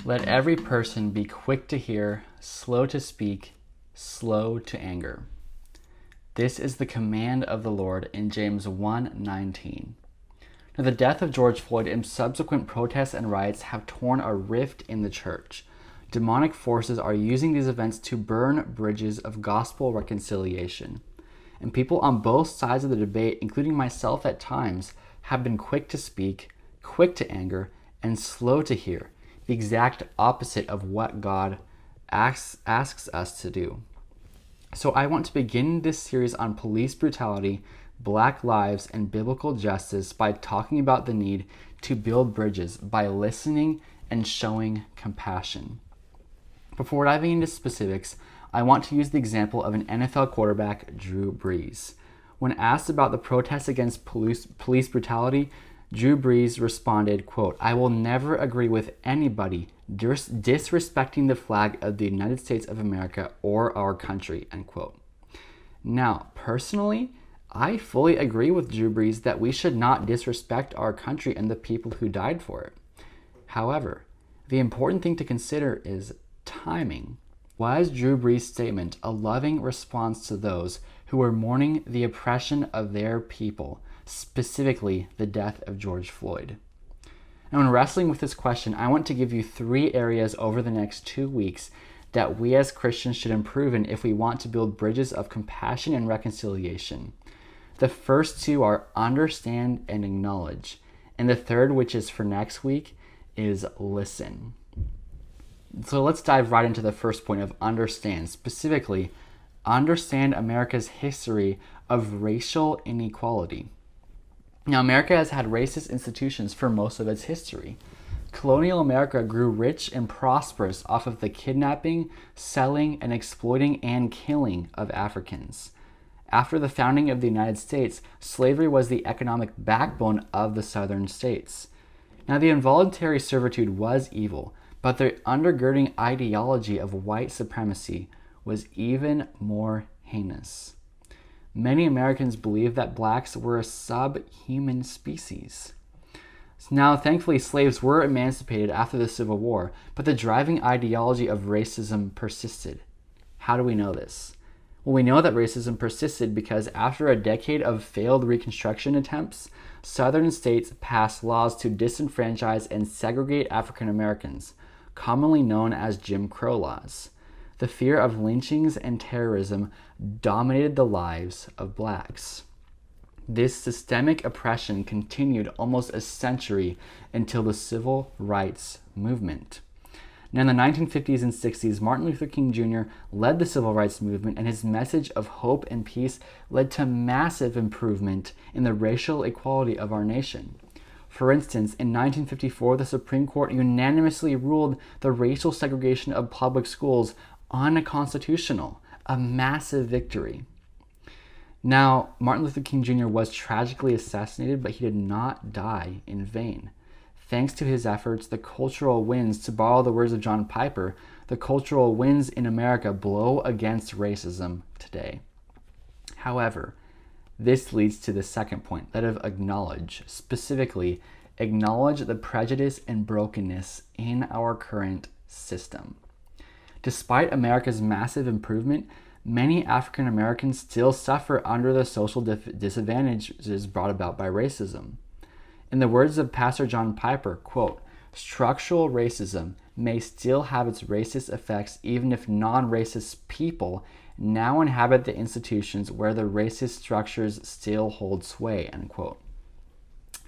Let every person be quick to hear, slow to speak, slow to anger. This is the command of the Lord in James 1:19. Now, the death of George Floyd and subsequent protests and riots have torn a rift in the church. Demonic forces are using these events to burn bridges of gospel reconciliation. And people on both sides of the debate, including myself at times, have been quick to speak, quick to anger, and slow to hear, the exact opposite of what God asks us to do. So I want to begin this series on police brutality, Black lives, and biblical justice by talking about the need to build bridges by listening and showing compassion. Before diving into specifics, I want to use the example of an NFL quarterback, Drew Brees. When asked about the protests against police brutality, Drew Brees responded, quote, "I will never agree with anybody disrespecting the flag of the United States of America or our country," end quote. Now, personally, I fully agree with Drew Brees that we should not disrespect our country and the people who died for it. However, the important thing to consider is timing. Was Drew Brees' statement a loving response to those who were mourning the oppression of their people, specifically the death of George Floyd? Now, in wrestling with this question, I want to give you 3 areas over the next 2 weeks that we as Christians should improve in if we want to build bridges of compassion and reconciliation. The first 2 are understand and acknowledge, and the third, which is for next week, is listen. So let's dive right into the first point of understand. Specifically, understand America's history of racial inequality. Now, America has had racist institutions for most of its history. Colonial America grew rich and prosperous off of the kidnapping, selling, and exploiting and killing of Africans. After the founding of the United States, slavery was the economic backbone of the southern states. Now, the involuntary servitude was evil, but the undergirding ideology of white supremacy was even more heinous. Many Americans believed that blacks were a subhuman species. Now, thankfully, slaves were emancipated after the Civil War, but the driving ideology of racism persisted. How do we know this? Well, we know that racism persisted because after a decade of failed Reconstruction attempts, southern states passed laws to disenfranchise and segregate African Americans, commonly known as Jim Crow laws. The fear of lynchings and terrorism dominated the lives of blacks. This systemic oppression continued almost a century until the Civil Rights Movement. Now, in the 1950s and 60s, Martin Luther King Jr. led the Civil Rights Movement, and his message of hope and peace led to massive improvement in the racial equality of our nation. For instance, in 1954, the Supreme Court unanimously ruled the racial segregation of public schools unconstitutional, a massive victory. Now, Martin Luther King Jr. was tragically assassinated, but he did not die in vain. Thanks to his efforts, the cultural winds, to borrow the words of John Piper, the cultural winds in America blow against racism today. However, this leads to the second point, that of acknowledge. Specifically, acknowledge the prejudice and brokenness in our current system. Despite America's massive improvement, many African Americans still suffer under the social disadvantages brought about by racism. In the words of Pastor John Piper, quote, "Structural racism may still have its racist effects even if non-racist people now inhabit the institutions where the racist structures still hold sway," end quote.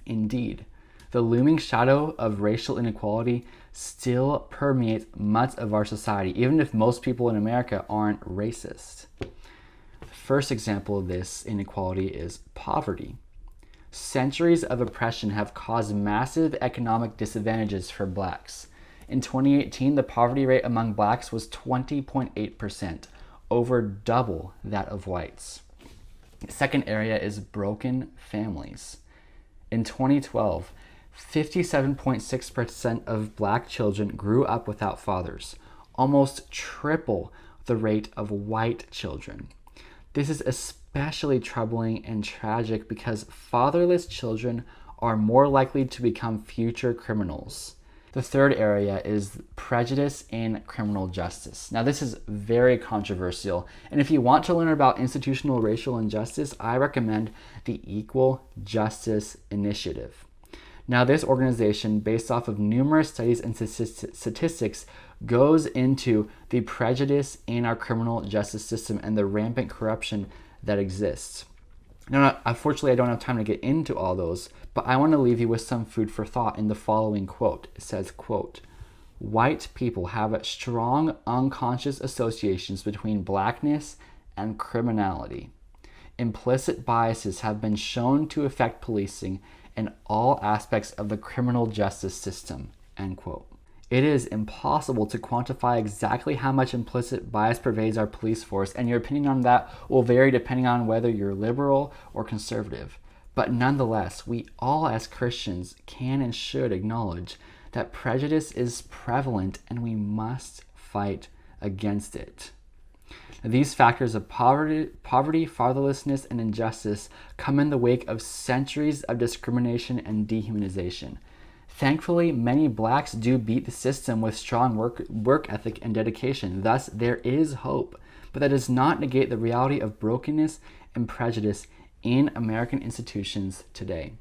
Indeed, the looming shadow of racial inequality still permeates much of our society, even if most people in America aren't racist. The first example of this inequality is poverty. Centuries of oppression have caused massive economic disadvantages for blacks. In 2018, the poverty rate among blacks was 20.8%, over double that of whites. The second area is broken families. In 2012, 57.6% of black children grew up without fathers, almost triple the rate of white children. This is especially troubling and tragic because fatherless children are more likely to become future criminals. The third area is prejudice in criminal justice. Now, this is very controversial, and if you want to learn about institutional racial injustice, I recommend the Equal Justice Initiative. Now, this organization, based off of numerous studies and statistics, goes into the prejudice in our criminal justice system and the rampant corruption that exists. Now, unfortunately, I don't have time to get into all those, but I want to leave you with some food for thought in the following quote. It says, quote, "White people have strong unconscious associations between blackness and criminality. Implicit biases have been shown to affect policing in all aspects of the criminal justice system," end quote. It is impossible to quantify exactly how much implicit bias pervades our police force, and your opinion on that will vary depending on whether you're liberal or conservative. But nonetheless, we all as Christians can and should acknowledge that prejudice is prevalent and we must fight against it. Now, these factors of poverty, fatherlessness, and injustice come in the wake of centuries of discrimination and dehumanization. Thankfully, many blacks do beat the system with strong work ethic and dedication. Thus, there is hope. But that does not negate the reality of brokenness and prejudice in American institutions today.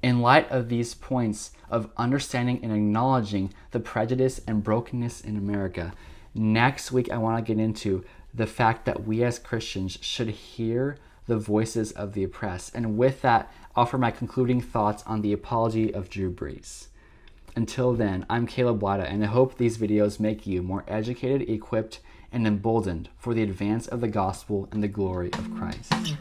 In light of these points of understanding and acknowledging the prejudice and brokenness in America, next week I want to get into the fact that we as Christians should hear the voices of the oppressed. And with that, offer my concluding thoughts on the apology of Drew Brees. Until then, I'm Caleb Blada, and I hope these videos make you more educated, equipped, and emboldened for the advance of the gospel and the glory of Christ.